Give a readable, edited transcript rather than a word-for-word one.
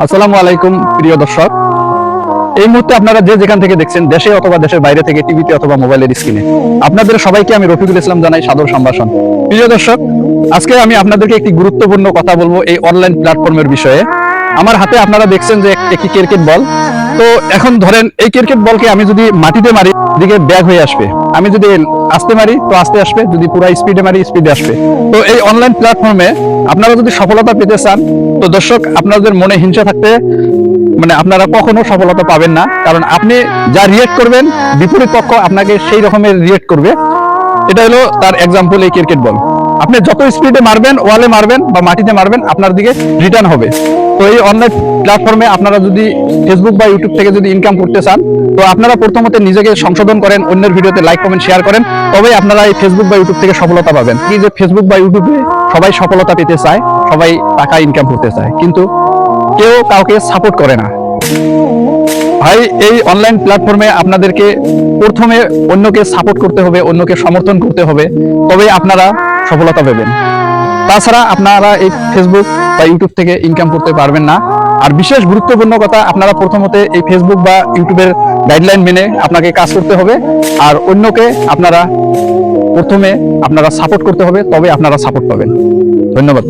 আসসালামু আলাইকুম প্রিয় দর্শক। এই মুহূর্তে আপনারা যে যেখান থেকে দেখছেন, দেশে অথবা দেশের বাইরে থেকে, টিভিতে অথবা মোবাইলের স্ক্রিনে, আপনাদের সবাইকে আমি রফিকুল ইসলাম জানাই সাদর সম্ভাষণ। প্রিয় দর্শক, আজকে আমি আপনাদেরকে একটি গুরুত্বপূর্ণ কথা বলবো এই অনলাইন প্ল্যাটফর্মের বিষয়ে। আমার হাতে আপনারা দেখছেন যে একটি ক্রিকেট বল। তো এখন ধরেন এই ক্রিকেট বলকে আমি যদি মাটিতে মারি, দিকে ব্যাগ হয়ে আসবে। আমি যদি আস্তে মারি তো আস্তে আসবে, যদি পুরো স্পিডে মারি স্পিডে আসবে। তো এই অনলাইন প্ল্যাটফর্মে আপনারা যদি সফলতা পেতে চান, তো দর্শক আপনাদের মনে হিংসা থাকতে আপনারা কখনো সফলতা পাবেন না। কারণ আপনি যা রিয়েক্ট করবেন, বিপরীত পক্ষ আপনাকে সেই রকমের রিয়েক্ট করবে। এটা হলো তার এক্সাম্পল এই ক্রিকেট বল। আপনি যত স্পিডে মারবেন, ওয়ালে মারবেন বা মাটিতে মারবেন, আপনার দিকে রিটার্ন হবে। তো এই অনলাইন প্ল্যাটফর্মে আপনারা যদি ফেসবুক বা ইউটিউব থেকে যদি ইনকাম করতে চান, তো আপনারা প্রথমত নিজেকে সংশোধন করেন, অন্যের ভিডিওতে লাইক কমেন্ট শেয়ার করেন, তবেই আপনারা এই ফেসবুক বা ইউটিউব থেকে সফলতা পাবেন। কি যে ফেসবুক বা ইউটিউবে সবাই সফলতা পেতে চায়, সবাই টাকা ইনকাম করতে চায়, কিন্তু কেউ কাউকে সাপোর্ট করে না। ভাই, এই অনলাইন প্ল্যাটফর্মে আপনাদেরকে প্রথমে অন্যকে সাপোর্ট করতে হবে, অন্যকে সমর্থন করতে হবে, তবেই আপনারা সফলতা পাবেন। তাছাড়া আপনারা এই ফেসবুক বা ইউটিউব থেকে ইনকাম করতে পারবেন না। আর বিশেষ গুরুত্বপূর্ণ কথা, আপনারা প্রথমত এই ফেসবুক বা ইউটিউবের গাইডলাইন মেনে আপনাকে কাজ করতে হবে। আর অন্যকে প্রথমে আপনারা সাপোর্ট করতে হবে, তবে আপনারা সাপোর্ট পাবেন। ধন্যবাদ।